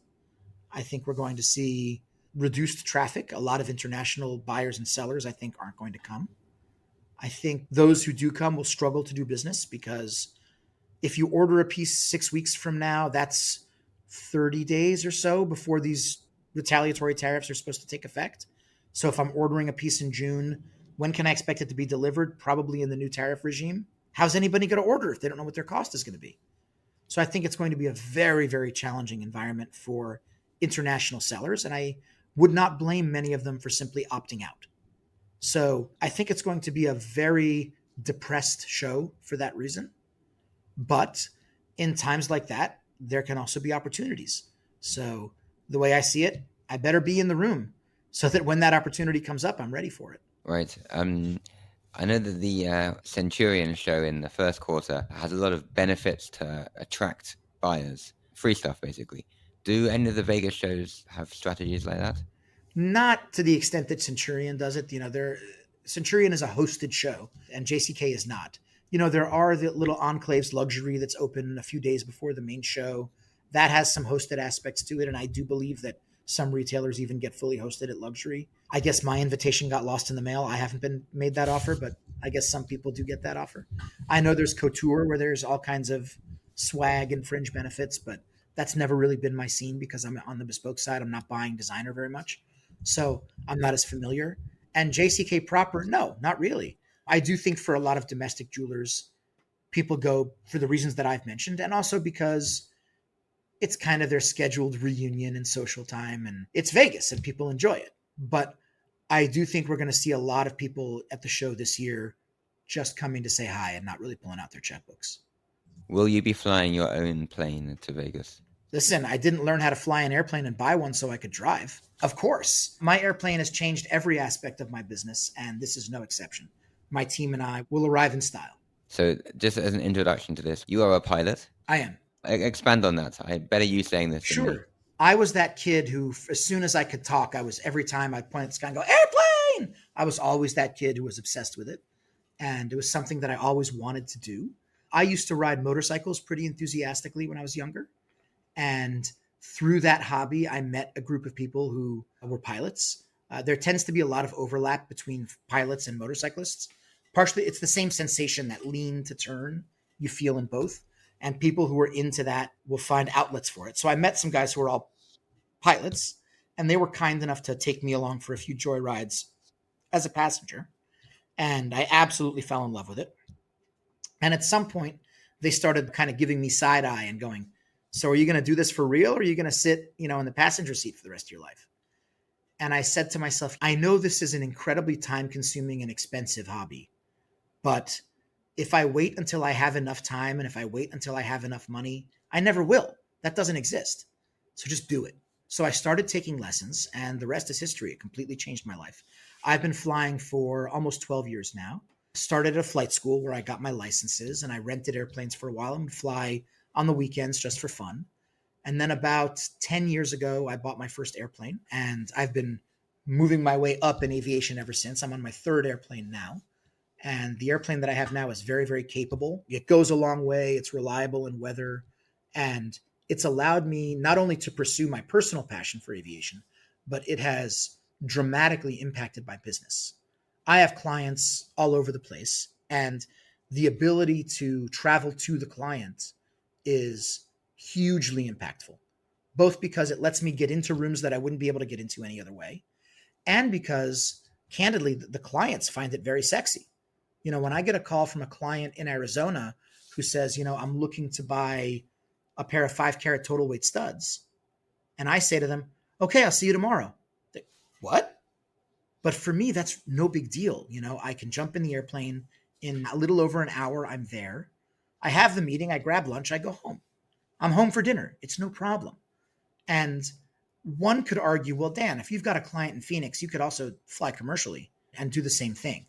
I think we're going to see reduced traffic. A lot of international buyers and sellers, I think, aren't going to come. I think those who do come will struggle to do business, because if you order a piece 6 weeks from now, that's 30 days or so before these retaliatory tariffs are supposed to take effect. So if I'm ordering a piece in June, when can I expect it to be delivered? Probably in the new tariff regime. How's anybody going to order if they don't know what their cost is going to be? So I think it's going to be a very, very challenging environment for international sellers. And I would not blame many of them for simply opting out. So I think it's going to be a very depressed show for that reason. But in times like that, there can also be opportunities. So the way I see it, I better be in the room so that when that opportunity comes up, I'm ready for it. Right. I know that the Centurion show in the first quarter has a lot of benefits to attract buyers. Free stuff, basically. Do any of the Vegas shows have strategies like that? Not to the extent that Centurion does it. Centurion is a hosted show, and JCK is not. There are the little enclaves luxury that's open a few days before the main show. That has some hosted aspects to it, and I do believe that some retailers even get fully hosted at luxury. I guess my invitation got lost in the mail. I haven't been made that offer, but I guess some people do get that offer. I know there's couture where there's all kinds of swag and fringe benefits, but that's never really been my scene because I'm on the bespoke side. I'm not buying designer very much, so I'm not as familiar. And JCK proper, no, not really. I do think for a lot of domestic jewelers, people go for the reasons that I've mentioned, and also because it's kind of their scheduled reunion and social time, and it's Vegas and people enjoy it. But I do think we're going to see a lot of people at the show this year just coming to say hi and not really pulling out their checkbooks. Will you be flying your own plane to Vegas? Listen, I didn't learn how to fly an airplane and buy one so I could drive. Of course, my airplane has changed every aspect of my business, and this is no exception. My team and I will arrive in style. So just as an introduction to this, you are a pilot? I am. Expand on that. I better you saying this than me. Sure. I was that kid who, as soon as I could talk, every time I point at the sky and go, airplane! I was always that kid who was obsessed with it. And it was something that I always wanted to do. I used to ride motorcycles pretty enthusiastically when I was younger. And through that hobby, I met a group of people who were pilots. There tends to be a lot of overlap between pilots and motorcyclists. Partially, it's the same sensation, that lean to turn you feel in both. And people who are into that will find outlets for it. So I met some guys who were all pilots, and they were kind enough to take me along for a few joy rides as a passenger. And I absolutely fell in love with it. And at some point, they started kind of giving me side eye and going, "So are you going to do this for real, or are you going to sit, in the passenger seat for the rest of your life?" And I said to myself, I know this is an incredibly time consuming and expensive hobby, but if I wait until I have enough time and if I wait until I have enough money, I never will. That doesn't exist. So just do it. So I started taking lessons, and the rest is history. It completely changed my life. I've been flying for almost 12 years now. Started at a flight school where I got my licenses, and I rented airplanes for a while and would fly on the weekends just for fun. And then about 10 years ago, I bought my first airplane, and I've been moving my way up in aviation ever since. I'm on my third airplane now. And the airplane that I have now is very, very capable. It goes a long way. It's reliable in weather. And it's allowed me not only to pursue my personal passion for aviation, but it has dramatically impacted my business. I have clients all over the place, and the ability to travel to the client is hugely impactful, both because it lets me get into rooms that I wouldn't be able to get into any other way, and because candidly, the clients find it very sexy. When I get a call from a client in Arizona who says, I'm looking to buy a pair of 5 carat total weight studs, and I say to them, okay, I'll see you tomorrow. They, what? But for me, that's no big deal. I can jump in the airplane in a little over an hour. I'm there. I have the meeting. I grab lunch. I go home. I'm home for dinner. It's no problem. And one could argue, well, Dan, if you've got a client in Phoenix, you could also fly commercially and do the same thing.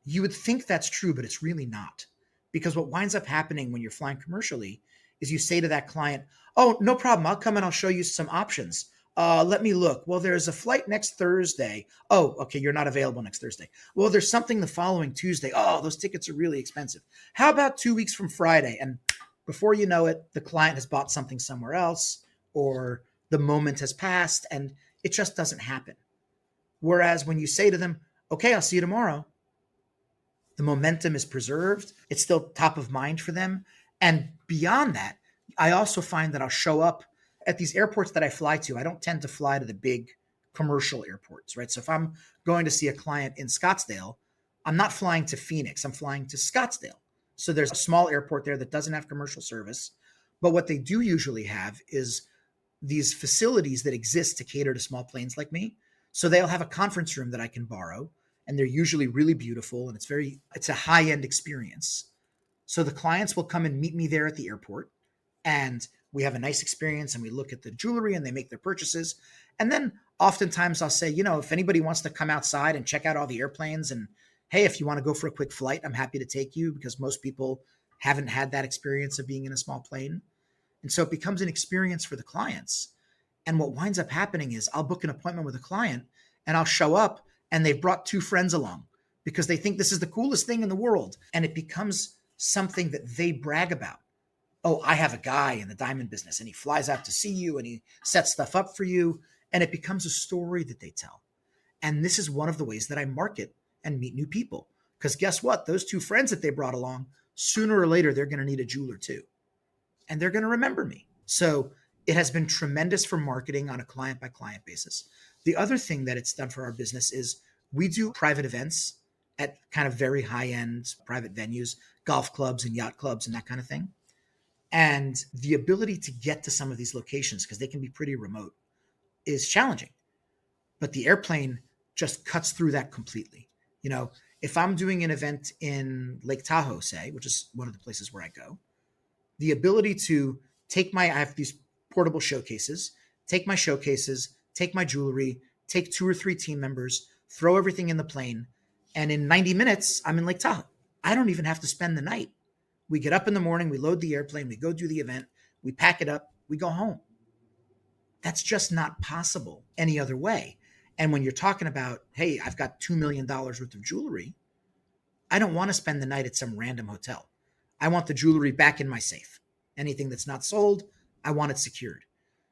You would think that's true, but it's really not. Because what winds up happening when you're flying commercially is you say to that client, oh, no problem. I'll come and I'll show you some options. Let me look. Well, there's a flight next Thursday. Oh, okay. You're not available next Thursday. Well, there's something the following Tuesday. Oh, those tickets are really expensive. How about 2 weeks from Friday? And before you know it, the client has bought something somewhere else, or the moment has passed, and it just doesn't happen. Whereas when you say to them, okay, I'll see you tomorrow, the momentum is preserved. It's still top of mind for them. And beyond that, I also find that I'll show up at these airports that I fly to. I don't tend to fly to the big commercial airports, right? So if I'm going to see a client in Scottsdale, I'm not flying to Phoenix. I'm flying to Scottsdale. So there's a small airport there that doesn't have commercial service. But what they do usually have is these facilities that exist to cater to small planes like me. So they'll have a conference room that I can borrow, and they're usually really beautiful, and it's a high-end experience. So the clients will come and meet me there at the airport, and we have a nice experience, and we look at the jewelry, and they make their purchases. And then oftentimes I'll say, if anybody wants to come outside and check out all the airplanes, and hey, if you want to go for a quick flight, I'm happy to take you, because most people haven't had that experience of being in a small plane. And so it becomes an experience for the clients. And what winds up happening is I'll book an appointment with a client, and I'll show up, and they've brought 2 friends along because they think this is the coolest thing in the world. And it becomes something that they brag about. Oh, I have a guy in the diamond business, and he flies out to see you, and he sets stuff up for you. And it becomes a story that they tell. And this is one of the ways that I market and meet new people. Because guess what? Those 2 friends that they brought along, sooner or later, they're going to need a jeweler too. And they're going to remember me. So it has been tremendous for marketing on a client by client basis. The other thing that it's done for our business is we do private events at kind of very high end private venues, golf clubs and yacht clubs and that kind of thing. And the ability to get to some of these locations, because they can be pretty remote, is challenging. But the airplane just cuts through that completely. If I'm doing an event in Lake Tahoe, say, which is one of the places where I go, the ability to I have these portable showcases, take my showcases, take my jewelry, take 2 or 3 team members, throw everything in the plane, and in 90 minutes, I'm in Lake Tahoe. I don't even have to spend the night. We get up in the morning, we load the airplane, we go do the event, we pack it up, we go home. That's just not possible any other way. And when you're talking about, hey, I've got $2 million worth of jewelry, I don't want to spend the night at some random hotel. I want the jewelry back in my safe. Anything that's not sold, I want it secured.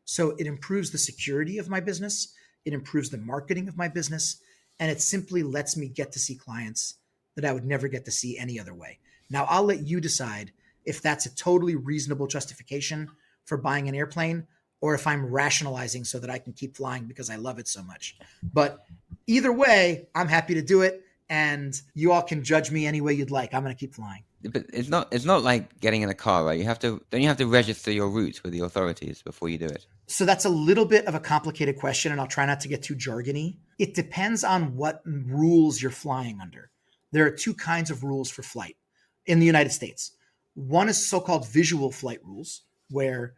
So it improves the security of my business. It improves the marketing of my business. And it simply lets me get to see clients that I would never get to see any other way. Now, I'll let you decide if that's a totally reasonable justification for buying an airplane, or if I'm rationalizing so that I can keep flying because I love it so much. But either way, I'm happy to do it. and you all can judge me any way you'd like. I'm going to keep flying. But it's not like getting in a car, right? Don't you have to register your route with the authorities before you do it? So that's a little bit of a complicated question, and I'll try not to get too jargony. It depends on what rules you're flying under. There are two kinds of rules for flight in the United States. One is so-called visual flight rules, where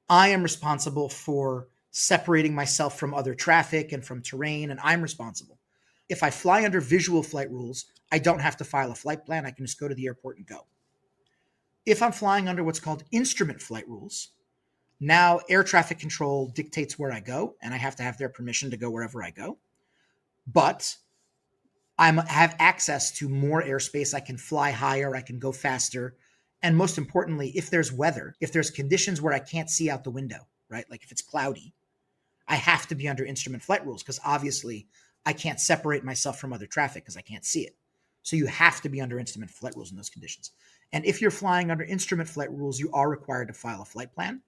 I am responsible for separating myself from other traffic and from terrain, and I'm responsible. If I fly under visual flight rules, I don't have to file a flight plan. I can just go to the airport and go. If I'm flying under what's called instrument flight rules, now air traffic control dictates where I go, and I have to have their permission to go wherever I go. But I have access to more airspace. I can fly higher. I can go faster. And most importantly, if there's weather, if there's conditions where I can't see out the window, right? Like if it's cloudy, I have to be under instrument flight rules because obviously I can't separate myself from other traffic because I can't see it. So you have to be under instrument flight rules in those conditions. And if you're flying under instrument flight rules, you are required to file a flight plan.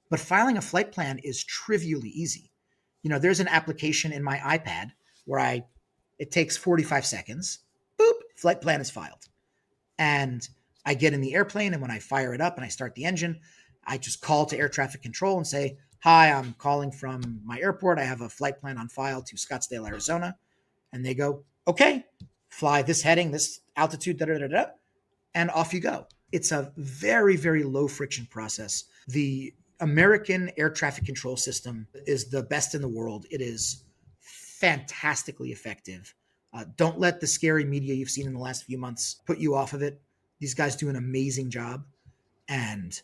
But filing a flight plan is trivially easy. There's an application in my iPad where it takes 45 seconds. Boop, flight plan is filed. And I get in the airplane, and when I fire it up and I start the engine, I just call to air traffic control and say, hi, I'm calling from my airport. I have a flight plan on file to Scottsdale, Arizona. And they go, okay, fly this heading, this altitude, da-da-da-da, and off you go. It's a very, very low friction process. The American air traffic control system is the best in the world. It is fantastically effective. Don't let the scary media you've seen in the last few months put you off of it. These guys do an amazing job, and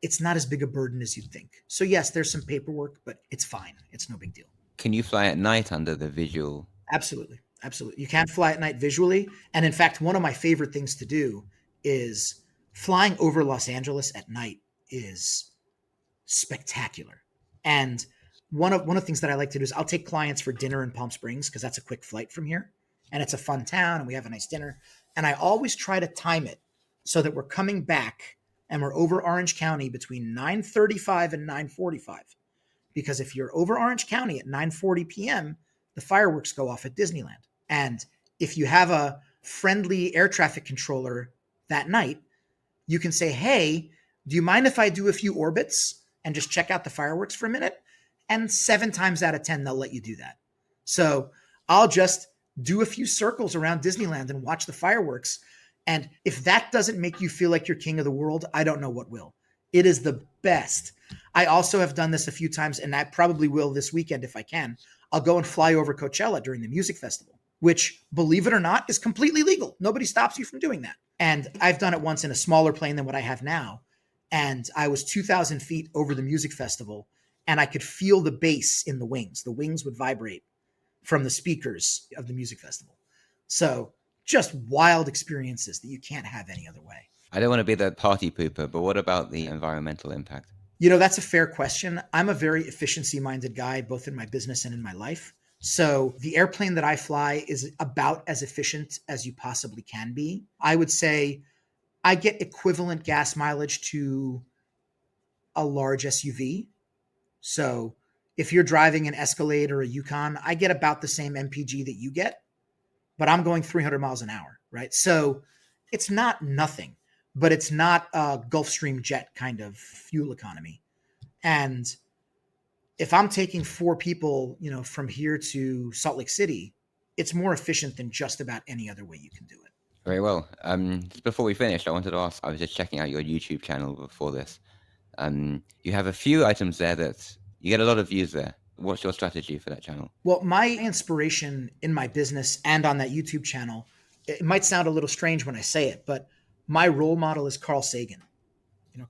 it's not as big a burden as you'd think. So yes, there's some paperwork, but it's fine. It's no big deal. Can you fly at night under the visual? Absolutely. Absolutely. You can fly at night visually. And in fact, one of my favorite things to do is flying over Los Angeles at night is spectacular. And one of the things that I like to do is I'll take clients for dinner in Palm Springs because that's a quick flight from here. And it's a fun town and we have a nice dinner. And I always try to time it so that we're coming back and we're over Orange County between 9:35 and 9:45. Because if you're over Orange County at 9:40 p.m., the fireworks go off at Disneyland. And if you have a friendly air traffic controller that night, you can say, hey, do you mind if I do a few orbits and just check out the fireworks for a minute? And 7 times out of 10, they'll let you do that. So I'll just do a few circles around Disneyland and watch the fireworks. And if that doesn't make you feel like you're king of the world, I don't know what will. It is the best. I also have done this a few times, and I probably will this weekend if I can. I'll go and fly over Coachella during the music festival, which, believe it or not, is completely legal. Nobody stops you from doing that. And I've done it once in a smaller plane than what I have now. And I was 2,000 feet over the music festival, and I could feel the bass in the wings. The wings would vibrate from the speakers of the music festival. So just wild experiences that you can't have any other way. I don't want to be the party pooper, but what about the environmental impact? That's a fair question. I'm a very efficiency-minded guy, both in my business and in my life. So the airplane that I fly is about as efficient as you possibly can be. I would say I get equivalent gas mileage to a large SUV. So if you're driving an Escalade or a Yukon, I get about the same MPG that you get, but I'm going 300 miles an hour, right? So it's not nothing, but it's not a Gulfstream jet kind of fuel economy. And if I'm taking 4 people, from here to Salt Lake City, it's more efficient than just about any other way you can do it. Very well. Just before we finish, I wanted to ask, I was just checking out your YouTube channel before this. You have a few items there that you get a lot of views there. What's your strategy for that channel? Well, my inspiration in my business and on that YouTube channel, it might sound a little strange when I say it, but my role model is Carl Sagan.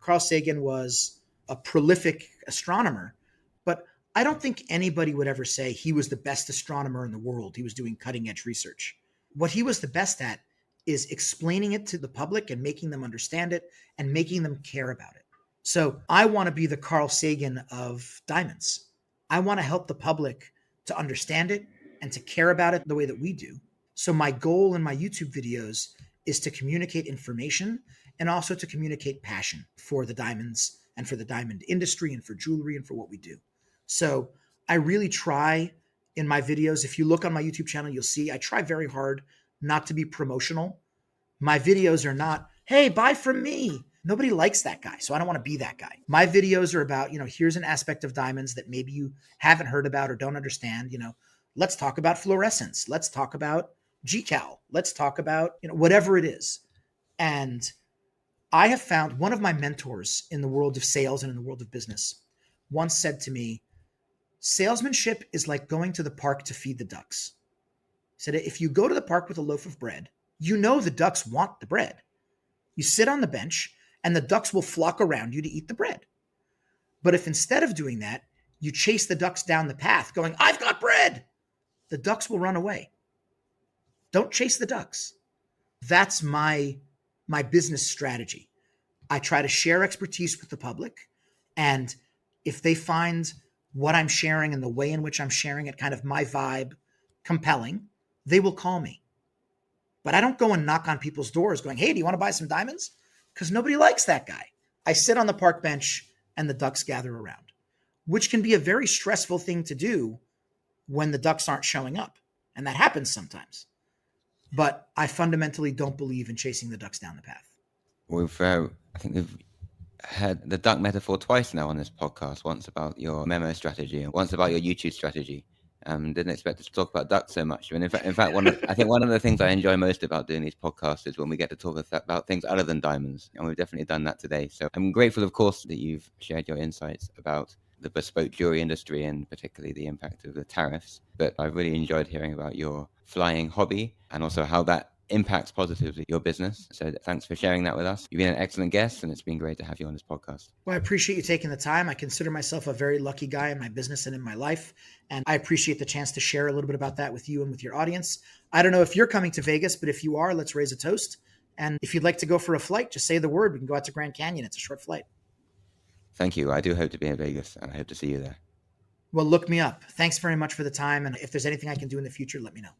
Carl Sagan was a prolific astronomer, but I don't think anybody would ever say he was the best astronomer in the world. He was doing cutting edge research. What he was the best at is explaining it to the public and making them understand it and making them care about it. So I want to be the Carl Sagan of diamonds. I want to help the public to understand it and to care about it the way that we do. So my goal in my YouTube videos is to communicate information and also to communicate passion for the diamonds and for the diamond industry and for jewelry and for what we do. So I really try in my videos. If you look on my YouTube channel, you'll see I try very hard not to be promotional. My videos are not, hey, buy from me. Nobody likes that guy, so I don't want to be that guy. My videos are about, here's an aspect of diamonds that maybe you haven't heard about or don't understand. Let's talk about fluorescence. Let's talk about GCAL. Let's talk about, whatever it is. And I have found one of my mentors in the world of sales and in the world of business once said to me, salesmanship is like going to the park to feed the ducks. He said, if you go to the park with a loaf of bread, the ducks want the bread. You sit on the bench and the ducks will flock around you to eat the bread. But if instead of doing that, you chase the ducks down the path going, I've got bread, the ducks will run away. Don't chase the ducks. That's my business strategy. I try to share expertise with the public. And if they find what I'm sharing and the way in which I'm sharing it, kind of my vibe, compelling, they will call me. But I don't go and knock on people's doors going, hey, do you want to buy some diamonds? Because nobody likes that guy. I sit on the park bench and the ducks gather around, which can be a very stressful thing to do when the ducks aren't showing up. And that happens sometimes. But I fundamentally don't believe in chasing the ducks down the path. I think we've had the duck metaphor twice now on this podcast. Once about your memo strategy and once about your YouTube strategy. Didn't expect us to talk about ducks so much. And in fact, I think one of the things I enjoy most about doing these podcasts is when we get to talk about things other than diamonds. And we've definitely done that today. So I'm grateful, of course, that you've shared your insights about the bespoke jewelry industry and particularly the impact of the tariffs. But I really enjoyed hearing about your flying hobby and also how that impacts positively your business. So thanks for sharing that with us. You've been an excellent guest and it's been great to have you on this podcast. Well, I appreciate you taking the time. I consider myself a very lucky guy in my business and in my life. And I appreciate the chance to share a little bit about that with you and with your audience. I don't know if you're coming to Vegas, but if you are, let's raise a toast. And if you'd like to go for a flight, just say the word. We can go out to Grand Canyon. It's a short flight. Thank you. I do hope to be in Vegas and I hope to see you there. Well, look me up. Thanks very much for the time. And if there's anything I can do in the future, let me know.